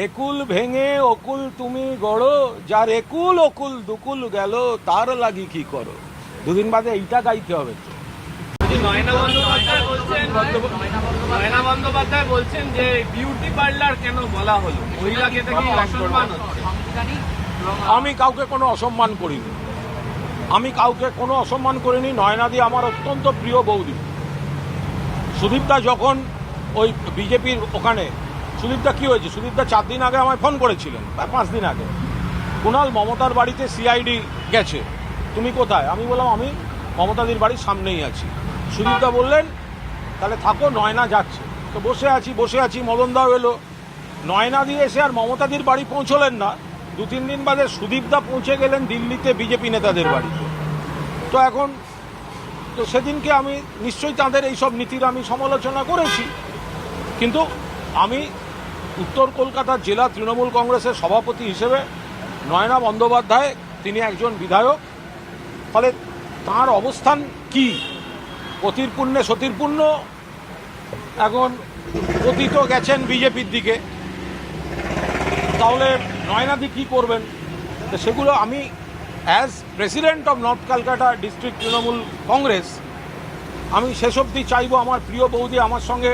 একুল ভেঙে অকুল তুমি গড়ো, যার একুল অকুল দুকুল গেল, তার লাগি কি করো। দুদিন বাদে এইটা গাইতে হবে তো। নয়না বন্দ্যোপাধ্যায় বলছেন যে বিউটি পার্লার কেন বলা হলো, মহিলাকে থেকে অসম্মান হচ্ছে। আমি কাউকে কোনো অসম্মান করিনি, নয়নাদি আমার অত্যন্ত প্রিয় বৌদি। সুদীপদা যখন ওই বিজেপির ওখানে, সুদীপদা কি হয়েছে, সুদীপদা 4 দিন আগে আমায় ফোন করেছিলেন, 5 দিন আগে, কুণাল মমতার বাড়িতে সিআইডি গেছে, তুমি কোথায়? আমি বললাম আমি মমতাদির বাড়ির সামনেই আছি। সুদীপদা বললেন তাহলে থাকো, নয়না যাচ্ছে। তো বসে আছি, মদনদাও এলো। নয়নাদি এসে আর মমতাদির বাড়ি পৌঁছলেন না, 2-3 দিন বাদে সুদীপদা পৌঁছে গেলেন দিল্লিতে বিজেপি নেতাদের বাড়িতে। তো এখন তো সেদিনকে আমি নিশ্চয়ই তাদের এইসব নীতির আমি সমালোচনা করেছি, কিন্তু আমি উত্তর কলকাতার জেলা তৃণমূল কংগ্রেসের সভাপতি হিসেবে নয়না বন্দ্যোপাধ্যায় তিনি একজন বিধায়ক, ফলে তার অবস্থান কি, পতির পুণ্যে সতীর পুণ্য, এখন পতিত গেছেন বিজেপির দিকে, তাহলে নয়নাদি কি করবেন? তো সেগুলো আমি as president of north Calcutta district Trinamool Congress আমি শেষ অবধি চাইবো আমার প্রিয় বৌদি আমার সঙ্গে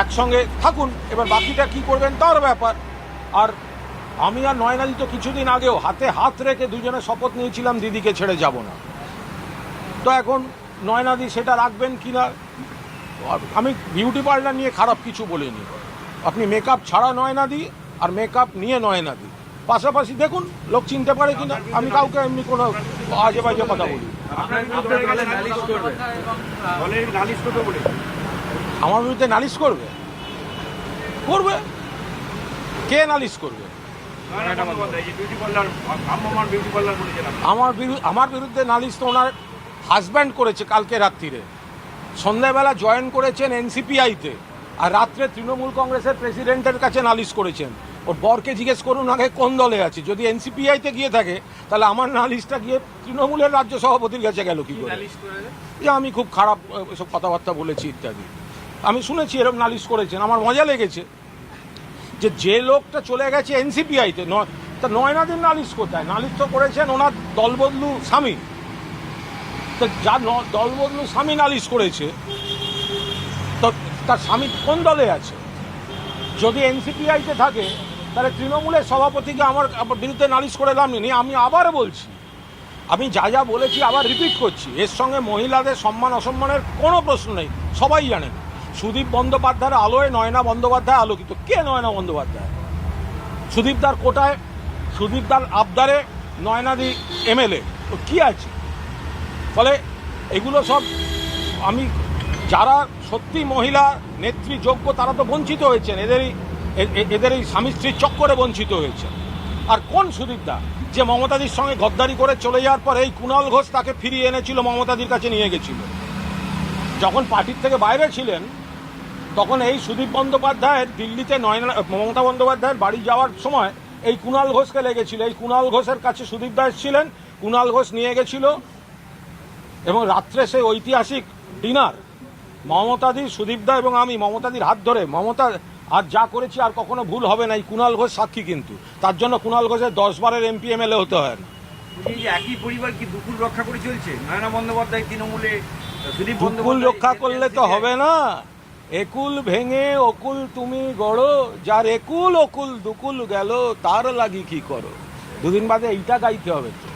একসঙ্গে থাকুন, এবার বাকিটা কি করবেন তার ব্যাপার। আর আমি আর নয়নাদি তো কিছুদিন আগেও হাতে হাত রেখে দুজনে শপথ নিয়েছিলাম দিদিকে ছেড়ে যাব না। তো এখন নয়নাদি সেটা রাখবেন কি না, আমি বিউটি পার্লার নিয়ে খারাপ কিছু বলিনি। আপনি মেকআপ ছাড়া নয়নাদি আর মেকআপ নিয়ে নয়নাদি পাশাপাশি দেখুন, লোক চিনতে পারে কিনা। আমি কাউকে এমনি কোনো আজে বাজে কথা বলি। আমার বিরুদ্ধে নালিশ করবে? কে নালিশ করবে? আমার বিরুদ্ধে নালিশ তো ওনার হাজব্যান্ড করেছে কালকে রাত্রিরে, সন্ধ্যাবেলা জয়েন করেছেন এনসিপিআইতে, আর রাত্রে তৃণমূল কংগ্রেসের প্রেসিডেন্টের কাছে নালিশ করেছেন। ওর বরকে জিজ্ঞেস করুন আগে কোন দলে আছে, যদি এনসিপিআইতে গিয়ে থাকে তাহলে আমার নালিশটা গিয়ে তৃণমূলের রাজ্য সভাপতির কাছে গেল কি করে? যে আমি খুব খারাপ এসব কথাবার্তা বলেছি ইত্যাদি আমি শুনেছি, এরকম নালিশ করেছেন। আমার মজা লেগেছে যে লোকটা চলে গেছে এনসিপিআইতে, তা নয়নাদির নালিশ কোথায়? নালিশ তো করেছেন ওনার দলবদলু স্বামী। তো যার দলবদলু স্বামী নালিশ করেছে, তো তার স্বামী কোন দলে আছে? যদি এনসিপিআইতে থাকে তাহলে তৃণমূলের সভাপতিকে আমার বিরুদ্ধে নালিশ করে লাভ নেই। আমি আবার বলছি, আমি যা বলেছি আবার রিপিট করছি, এর সঙ্গে মহিলাদের সম্মান অসম্মানের কোনো প্রশ্ন নেই। সবাই জানেন সুদীপ বন্দ্যোপাধ্যায়ের আলোয় নয়না বন্দ্যোপাধ্যায় আলোকিত। কে নয়না বন্দ্যোপাধ্যায়? সুদীপদার কোটায়, সুদীপদার আবদারে নয়নাদি এমএলএ, তো কী আছে? ফলে এগুলো সব আমি, যারা সত্যি মহিলা নেত্রী যোগ্য তারা তো বঞ্চিত হয়েছেন, এদের এই স্বামী স্ত্রীর চক্করে বঞ্চিত হয়েছে। আর কোন সুদীপদা যে মমতাদির সঙ্গে গদ্দারি করে চলে যাওয়ার পর এই কুণাল ঘোষ তাকে ফিরিয়ে এনেছিল, মমতাদির কাছে নিয়ে গেছিল। যখন পার্টির থেকে বাইরে ছিলেন তখন এই সুদীপ বন্দ্যোপাধ্যায়ের দিল্লিতে মমতা বন্দ্যোপাধ্যায়ের বাড়ি যাওয়ার সময় এই কুণাল ঘোষকে লেগেছিল। এই কুণাল ঘোষের কাছে সুদীপদা এসেছিলেন, কুণাল ঘোষ নিয়ে গেছিল, এবং রাত্রে সেই ঐতিহাসিক ডিনার মমতাদি, সুদীপদা এবং আমি মমতাদির হাত ধরে, মমতা আর যা করেছি আর কখনো ভুল হবে না, এই কুণাল ঘোষ সাক্ষী। কিন্তু তার জন্য কুণাল ঘোষের 10-12 এমপি এমএলএ হতে হয় না। একই পরিবার কি দুকুল রক্ষা করে চলছে? নয়না বন্দ্যোপাধ্যায় তৃণমূলে, সুদীপ দুকুল রক্ষা করলে তো হবে না। একুল ভেঙে অকুল তুমি গড়ো, যার একুল অকুল দুকুল গেল, তার লাগি কি করো। দুদিন বাদে এইটা গাইতে হবে তো।